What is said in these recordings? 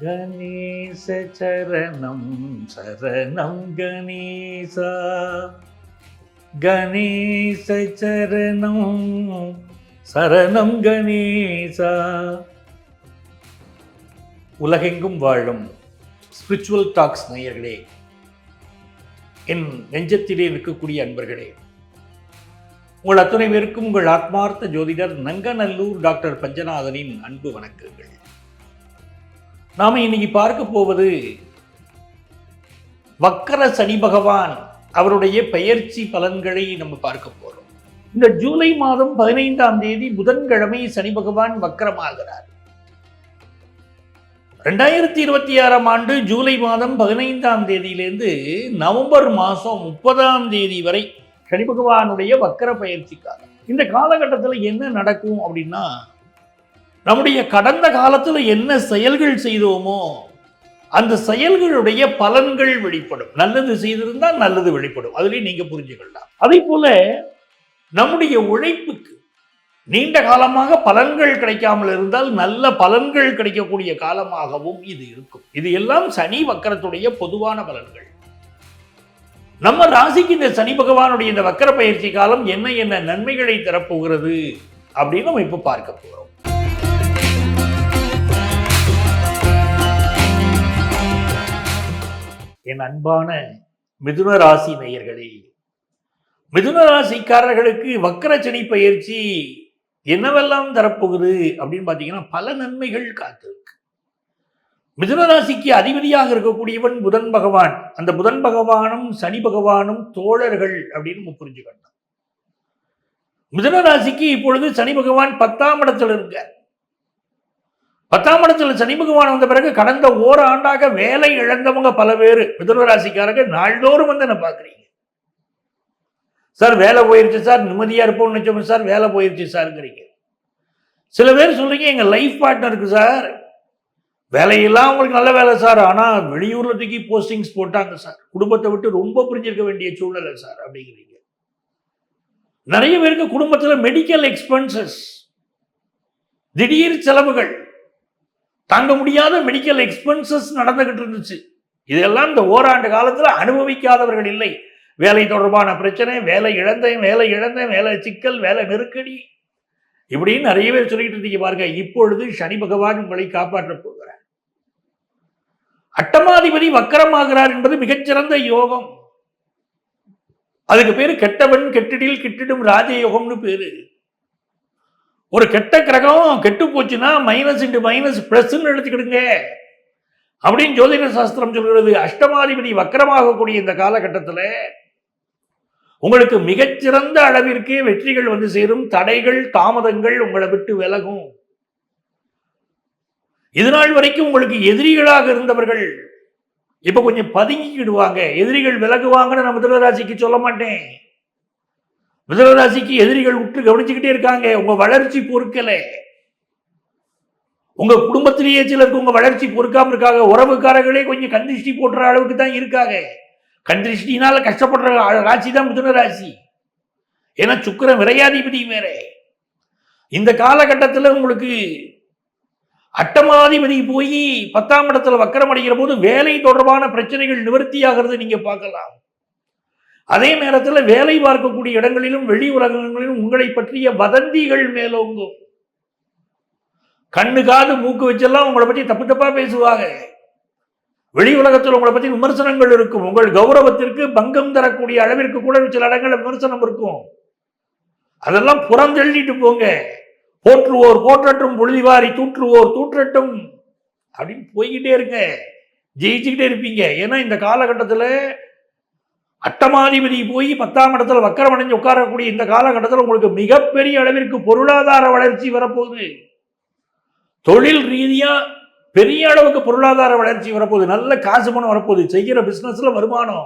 கணேச சரணம் சரணம் கணேசா, கணேச சரணம் சரணம் கணேசா. உலகெங்கும் வாழும் ஸ்பிரிச்சுவல் டாக்ஸ் நேயர்களே, என் நெஞ்சத்திலே இருக்கக்கூடிய அன்பர்களே, உங்கள் அத்தனை பேருக்கும் உங்கள் ஆத்மார்த்த ஜோதிடர் நங்கநல்லூர் டாக்டர் பஞ்சநாதனின் அன்பு வணக்கங்கள். நாம இன்னைக்கு பார்க்க போவது வக்கர சனி பகவான் அவருடைய பெயர்ச்சி பலன்களை நம்ம பார்க்க போறோம். இந்த ஜூலை மாதம் 15ஆம் தேதி புதன்கிழமை சனி பகவான் வக்கரமாகிறார். 2026ஆம் ஆண்டு ஜூலை மாதம் 15ஆம் தேதியிலிருந்து நவம்பர் மாதம் 30ஆம் தேதி வரை சனி பகவானுடைய வக்கர பயிற்சி காலம். இந்த காலகட்டத்தில் என்ன நடக்கும் அப்படின்னா, நம்முடைய கடந்த காலத்தில் என்ன செயல்கள் செய்தோமோ அந்த செயல்களுடைய பலன்கள் வெளிப்படும். நல்லது செய்திருந்தால் நல்லது வெளிப்படும், அதுலேயும் நீங்க புரிஞ்சுக்கலாம். அதே போல நம்முடைய உழைப்புக்கு நீண்ட காலமாக பலன்கள் கிடைக்காமல் இருந்தால் நல்ல பலன்கள் கிடைக்கக்கூடிய காலமாகவும் இது இருக்கும். இது எல்லாம் சனி வக்கரத்துடைய பொதுவான பலன்கள். நம்ம ராசிக்கு இந்த சனி பகவானுடைய இந்த வக்கர பயிற்சி காலம் என்ன என்ன நன்மைகளை தரப்போகிறது அப்படின்னு நம்ம இப்ப பார்க்க போறோம். என் அன்பான மிதுன ராசி நேயர்களே, மிதுன ராசிக்காரர்களுக்கு வக்கர சனி பயிற்சி என்னவெல்லாம் தரப்போகுது அப்படின்னு பார்த்தீங்கன்னா, பல நன்மைகள் காத்திருக்கு. மிதுன ராசிக்கு அதிபதியாக இருக்கக்கூடியவன் புதன் பகவான். அந்த புதன் பகவானும் சனி பகவானும் தோழர்கள் அப்படின்னு நம்ம புரிஞ்சுக்கணும். மிதுன ராசிக்கு இப்பொழுது சனி பகவான் 10ஆம் இடத்துல இருக்கார். 10ஆம் இடத்துல சனி பகவான் வந்த பிறகு கடந்த ஓராண்டாக வேலை இழந்தவங்க பல பேர் மிதுன ராசிக்காரங்க நாள்தோறும் வந்து என்ன பார்க்குறீங்க. சார் வேலை போயிருச்சு சார், நிம்மதியா இருப்போம்னு நினைச்சோம் சார், வேலை போயிருச்சு சார்ங்கிறீங்க. சில பேர் சொல்றீங்க எங்க லைஃப் பார்ட்னருக்கு சார் வேலையெல்லாம் உங்களுக்கு நல்ல வேலை சார், ஆனா வெளியூர்ல தூக்கி போஸ்டிங்ஸ் போட்டாங்க சார், குடும்பத்தை விட்டு ரொம்ப பிரிஞ்சிருக்க வேண்டிய சூழ்நிலை சார் அப்படிங்கிறீங்க. நிறைய பேருக்கு குடும்பத்தில் மெடிக்கல் எக்ஸ்பென்சஸ், திடீர் செலவுகள், தாங்க முடியாத மெடிக்கல் எக்ஸ்பென்சஸ் நடந்துகிட்டு இருந்துச்சு. இதெல்லாம் இந்த ஓராண்டு காலத்துல அனுபவிக்காதவர்கள் இல்லை. வேலை தொடர்பான பிரச்சனை, வேலை இழந்தேன், வேலை சிக்கல், வேலை நெருக்கடி, இப்படின்னு நிறைய பேர் சொல்லிட்டு இருந்தீங்க பாருங்க. இப்பொழுது சனி பகவான் உங்களை காப்பாற்ற போகிறார். அட்டமாதிபதி வக்கரமாகிறார் என்பது மிகச்சிறந்த யோகம். அதுக்கு பேரு கெட்டவன் கெட்டிடில் கிட்டிடும் ராஜயோகம்னு பேரு. ஒரு கெட்ட கிரகம் கெட்டு போச்சுன்னா மைனஸ் இன்டு மைனஸ் பிளஸ்ன்னு எடுத்துக்கிடுங்க அப்படின்னு ஜோதிட சாஸ்திரம் சொல்கிறது. அஷ்டமாதிபதி வக்கரமாகக்கூடிய இந்த காலகட்டத்தில் உங்களுக்கு மிகச்சிறந்த அளவிற்கு வெற்றிகள் வந்து சேரும். தடைகள் தாமதங்கள் உங்களை விட்டு விலகும். இதுநாள் வரைக்கும் உங்களுக்கு எதிரிகளாக இருந்தவர்கள் இப்ப கொஞ்சம் பதுங்கிக்கிடுவாங்க. எதிரிகள் விலகுவாங்கன்னு நான் மிதுனராசிக்கு சொல்ல மாட்டேன். மிதுனராசிக்கு எதிரிகள் உற்று கவனிச்சுக்கிட்டே இருக்காங்க. உங்க வளர்ச்சி பொறுக்கல. உங்க குடும்பத்திலேயே சிலருக்கு உங்க வளர்ச்சி பொறுக்காம இருக்காங்க. உறவுக்காரர்களே கொஞ்சம் கந்திருஷ்டி போடுற அளவுக்கு தான் இருக்காங்க. கந்திருஷ்டினால கஷ்டப்படுற ராசி தான் மிதுன ராசி. ஏன்னா சுக்கிரன் விரையாதிபதி வேற. இந்த காலகட்டத்தில் உங்களுக்கு அட்டமாதிபதி போய் 10ஆம் இடத்துல வக்கரம் அடைகிற போது வேலை தொடர்பான பிரச்சனைகள் நிவர்த்தி ஆகிறது நீங்க பார்க்கலாம். அதே நேரத்தில் வேலை பார்க்கக்கூடிய இடங்களிலும் வெளி உலகங்களிலும் உங்களை பற்றிய வதந்திகள் மேலோங்கும். கண்ணு காது மூக்கு வச்செல்லாம் உங்களை பற்றி தப்பு தப்பா பேசுவாங்க. வெளி உலகத்தில் உங்களை பற்றி விமர்சனங்கள் இருக்கும். உங்கள் கௌரவத்திற்கு பங்கம் தரக்கூடிய அளவிற்கு கூட சில இடங்களில் விமர்சனம் இருக்கும். அதெல்லாம் புறந்தள்ளிட்டு போங்க. போற்றுவோர் போற்றட்டும், பொழுதிவாரி தூற்றுவோர் தூற்றட்டும் அப்படின்னு போய்கிட்டே இருங்க. ஜெயிச்சுக்கிட்டே இருப்பீங்க. ஏன்னா இந்த காலகட்டத்தில் அட்டமாதிபதி போய் 10ஆம் இடத்துல வக்கரம் அடைஞ்சு உட்காரக்கூடிய இந்த காலகட்டத்தில் உங்களுக்கு மிகப்பெரிய அளவிற்கு பொருளாதார வளர்ச்சி வரப்போகுது. தொழில் ரீதியா பெரிய அளவுக்கு பொருளாதார வளர்ச்சி வரப்போகுது. நல்ல காசு பணம் வரப்போகுது. செய்கிற பிசினஸ்ல வருமானம்,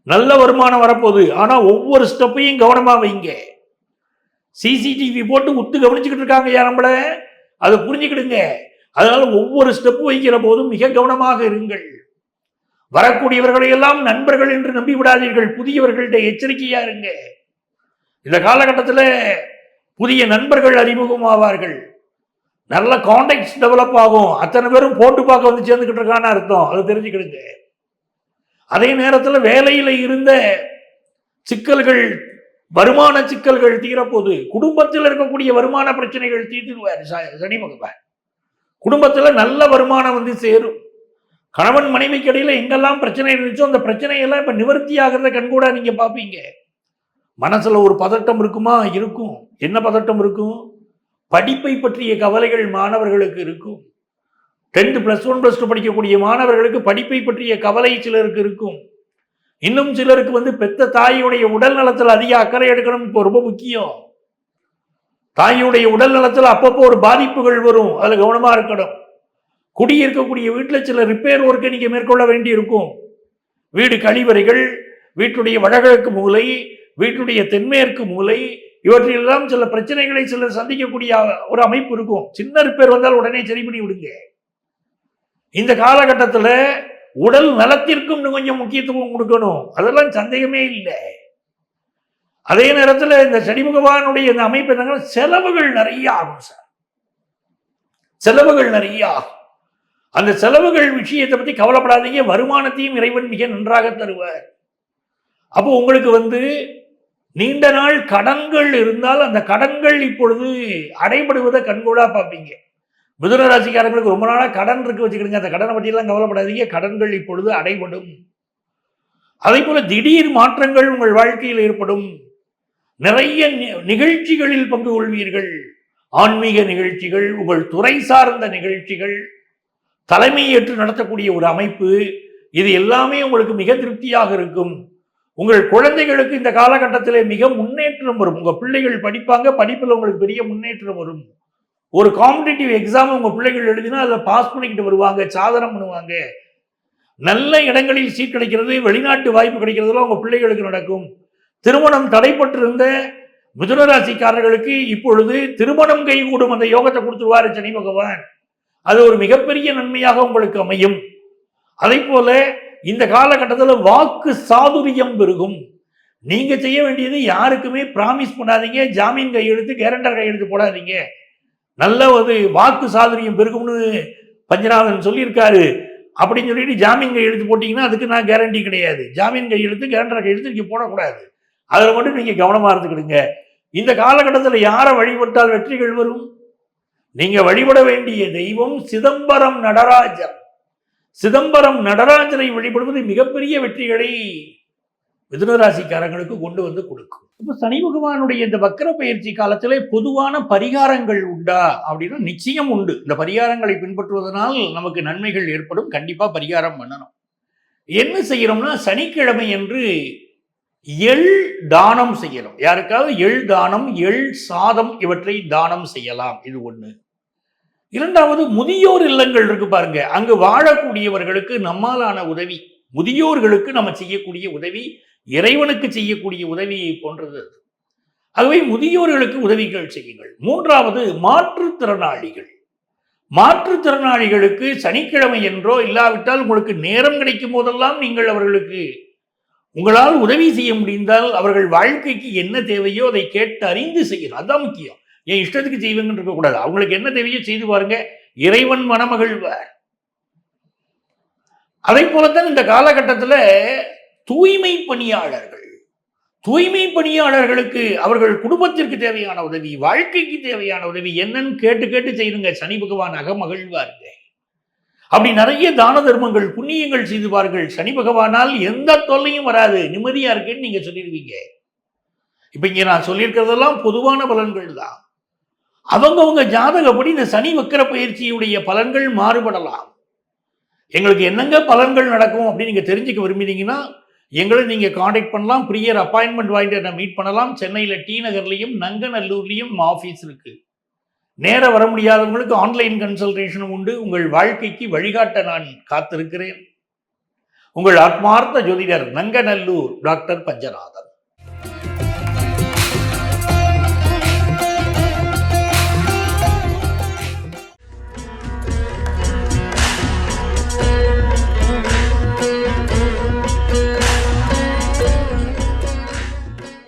நல்ல வருமானம் வரப்போகுது. ஆனா ஒவ்வொரு ஸ்டெப்பையும் கவனமா வைங்க. சிசிடிவி போட்டு உத்து கவனிச்சுக்கிட்டு இருக்காங்க நம்மள, அதை புரிஞ்சுக்கிடுங்க. அதனால ஒவ்வொரு ஸ்டெப் வைக்கிற போதும் மிக கவனமாக இருங்கள். வரக்கூடியவர்களை எல்லாம் நண்பர்கள் என்று நம்பி விடாதீர்கள். புதியவர்கள்ட்ட எச்சரிக்கையா இருங்க. இந்த காலகட்டத்தில் புதிய நண்பர்கள் அறிமுகமாவார்கள். நல்ல கான்டாக்ட்ஸ் டெவலப் ஆகும். அத்தனை பேரும் போட்டு பார்க்க வந்து சேர்ந்துக்கிட்டு இருக்கான்னு அர்த்தம். அதை தெரிஞ்சுக்கிடுங்க. அதே நேரத்தில் வேலையில் இருந்த சிக்கல்கள், வருமான சிக்கல்கள் தீரப்போது, குடும்பத்தில் இருக்கக்கூடிய வருமான பிரச்சனைகள் தீர்த்துடுவார் சனி பகவான். குடும்பத்தில் நல்ல வருமானம் வந்து சேரும். கணவன் மனைவிக்கு இடையில எங்கெல்லாம் பிரச்சனை இருந்துச்சோ அந்த பிரச்சனையெல்லாம் இப்ப நிவர்த்தி ஆகிறத கண்கூடா நீங்க பார்ப்பீங்க. மனசுல ஒரு பதட்டம் இருக்குமா? இருக்கும். என்ன பதட்டம் இருக்கும்? படிப்பை பற்றிய கவலைகள் மாணவர்களுக்கு இருக்கும். 10th +1 +2 படிக்கக்கூடிய மாணவர்களுக்கு படிப்பை பற்றிய கவலை சிலருக்கு இருக்கும். இன்னும் சிலருக்கு வந்து பெத்த தாயுடைய உடல் நலத்தில் அதிக அக்கறை எடுக்கணும். இப்போ ரொம்ப முக்கியம். தாயுடைய உடல் நலத்தில் அப்பப்போ ஒரு பாதிப்புகள் வரும். அதுல கவனமா இருக்கணும். குடியிருக்கக்கூடிய வீட்டில் சில ரிப்பேர் ஒர்க்கை நீங்க மேற்கொள்ள வேண்டி இருக்கும். வீடு கழிவறைகள், வீட்டுடைய வடகிழக்கு மூலை, வீட்டுடைய தென்மேற்கு மூலை, இவற்றிலெல்லாம் சில பிரச்சனைகளை சிலர் சந்திக்கக்கூடிய ஒரு அமைப்பு இருக்கும். சின்ன ரிப்பேர் வந்தால் உடனே சரி பண்ணி விடுங்க. இந்த காலகட்டத்தில் உடல் நலத்திற்கும் கொஞ்சம் முக்கியத்துவம் கொடுக்கணும். அதெல்லாம் சந்தேகமே இல்லை. அதே நேரத்தில் இந்த சனி பகவானுடைய இந்த அமைப்பு என்னன்னா, செலவுகள் நிறைய ஆகும் சார். செலவுகள் நிறைய ஆகும். அந்த செலவுகள் விஷயத்தை பத்தி கவலைப்படாதீங்க. வருமானத்தையும் இறைவன் மிக நன்றாக தருவார். அப்போ உங்களுக்கு வந்து நீண்ட நாள் கடன்கள் இருந்தால் அந்த கடன்கள் இப்பொழுது அடைபடுவதை கண்கூடா பார்ப்பீங்க. மிதுன ராசிக்காரங்களுக்கு ரொம்ப நாளாக கடன் இருக்கு வச்சுக்கிடுங்க. அந்த கடனை பற்றியெல்லாம் கவலைப்படாதீங்க. கடன்கள் இப்பொழுது அடைபடும். அதே போல திடீர் மாற்றங்கள் உங்கள் வாழ்க்கையில் ஏற்படும். நிறைய நிகழ்ச்சிகளில் பங்கு கொள்வீர்கள். ஆன்மீக நிகழ்ச்சிகள், உங்கள் துறை சார்ந்த நிகழ்ச்சிகள், தலைமை ஏற்று நடத்தக்கூடிய ஒரு அமைப்பு, இது எல்லாமே உங்களுக்கு மிக திருப்தியாக இருக்கும். உங்கள் குழந்தைகளுக்கு இந்த காலகட்டத்தில் மிக முன்னேற்றம் வரும். உங்க பிள்ளைகள் படிப்பாங்க, படிப்பில் உங்களுக்கு பெரிய முன்னேற்றம் வரும். ஒரு காம்படிட்டிவ் எக்ஸாம் உங்க பிள்ளைகள் எழுதினா அதில் பாஸ் பண்ணிக்கிட்டு வருவாங்க, சாதனை பண்ணுவாங்க. நல்ல இடங்களில் சீட் கிடைக்கிறது, வெளிநாட்டு வாய்ப்பு கிடைக்கிறதுலாம் உங்க பிள்ளைகளுக்கு நடக்கும். திருமணம் தடைப்பட்டிருந்த மிதுன ராசிக்காரர்களுக்கு இப்பொழுது திருமணம் கைகூடும் அந்த யோகத்தை கொடுத்துருவாரு சனி பகவான். அது ஒரு மிகப்பெரிய நன்மையாக உங்களுக்கு அமையும். அதே போல இந்த காலகட்டத்தில் வாக்கு சாதுரியம் பெருகும். நீங்க செய்ய வேண்டியது யாருக்குமே பிராமிஸ் பண்ணாதீங்க, ஜாமீன் கையெழுத்து, கேரண்டர் கையெழுத்து போடாதீங்க. நல்ல ஒரு வாக்கு சாதுரியம் பெருகும்னு பஞ்சநாதன் சொல்லியிருக்காரு. அப்படின்னு சொல்லிட்டு ஜாமீன் கையெழுத்து போட்டீங்கன்னா அதுக்கு நான் கேரண்டி கிடையாது. ஜாமீன் கையெழுத்து, கேரண்டர் கையெழுத்து நீங்க போடக்கூடாது. அதில் மட்டும் நீங்க கவனமா இருந்துக்கிடுங்க. இந்த காலகட்டத்தில் யாரை வழிபட்டால் வெற்றிகள் வரும்? நீங்க வழிபட வேண்டிய தெய்வம் சிதம்பரம் நடராஜர். சிதம்பரம் நடராஜரை வழிபடுவது மிகப்பெரிய வெற்றிகளை மிதுனராசிக்காரங்களுக்கு கொண்டு வந்து கொடுக்கும். இப்ப சனி பகவானுடைய இந்த வக்கர பயிற்சி காலத்திலே பொதுவான பரிகாரங்கள் உண்டா அப்படின்னா நிச்சயம் உண்டு. இந்த பரிகாரங்களை பின்பற்றுவதனால் நமக்கு நன்மைகள் ஏற்படும். கண்டிப்பா பரிகாரம் பண்ணணும். என்ன செய்யறோம்னா, சனிக்கிழமை என்று எள் தானம் செய்யணும். யாருக்காவது எள் தானம், எள் சாதம் இவற்றை தானம் செய்யலாம். இது ஒண்ணு. இரண்டாவது, முதியோர் இல்லங்கள் இருக்கு பாருங்க, அங்கு வாழக்கூடியவர்களுக்கு நம்மாலான உதவி, முதியோர்களுக்கு நம்ம செய்யக்கூடிய உதவி இறைவனுக்கு செய்யக்கூடிய உதவியை போன்றது. ஆகவே முதியோர்களுக்கு உதவிகள் செய்யுங்கள். மூன்றாவது, மாற்றுத்திறனாளிகள். மாற்றுத்திறனாளிகளுக்கு சனிக்கிழமை என்றோ இல்லாவிட்டால் உங்களுக்கு நேரம் கிடைக்கும் போதெல்லாம் நீங்கள் அவர்களுக்கு உங்களால் உதவி செய்ய முடிந்தால் அவர்கள் வாழ்க்கைக்கு என்ன தேவையோ அதை கேட்டு அறிந்து செய்யணும். அதுதான் முக்கியம். என் இஷ்டத்துக்கு செய்வீங்கன்னு இருக்கக்கூடாது. அவங்களுக்கு என்ன தேவையோ செய்து பாருங்க, இறைவன் மனமகிழ்வார். அதே போலத்தான் இந்த காலகட்டத்தில் தூய்மை பணியாளர்கள், தூய்மை பணியாளர்களுக்கு அவர்கள் குடும்பத்திற்கு தேவையான உதவி, வாழ்க்கைக்கு தேவையான உதவி என்னன்னு கேட்டு கேட்டு செய்யுங்க. சனி பகவான் அகமகிழ்வாருங்க. அப்படி நிறைய தான தர்மங்கள், புண்ணியங்கள் செய்து பாருங்கள். சனி பகவானால் எந்த தொல்லையும் வராது, நிம்மதியா இருக்குன்னு நீங்க சொல்லிடுவீங்க. இப்ப இங்க நான் சொல்லியிருக்கிறதெல்லாம் பொதுவான பலன்கள் தான். அவங்கவுங்க ஜாதகப்படி இந்த சனி வக்கர பயிற்சியுடைய பலன்கள் மாறுபடலாம். எங்களுக்கு என்னங்க பலன்கள் நடக்கும் அப்படின்னு நீங்க தெரிஞ்சுக்க விரும்பினீங்கன்னா எங்களை நீங்க காண்டாக்ட் பண்ணலாம். ப்ரியர் அப்பாயின்மெண்ட் வாங்கிட்டு என்ன மீட் பண்ணலாம். சென்னையில் டி நகர்லையும் நங்கநல்லூர்லையும் ஆஃபீஸ் இருக்கு. நேர வர முடியாதவங்களுக்கு ஆன்லைன் கன்சல்டேஷனும் உண்டு. உங்கள் வாழ்க்கைக்கு வழிகாட்ட நான் காத்திருக்கிறேன். உங்கள் ஆத்மார்த்த ஜோதிடர் நங்கநல்லூர் டாக்டர் பஞ்சநாதன்.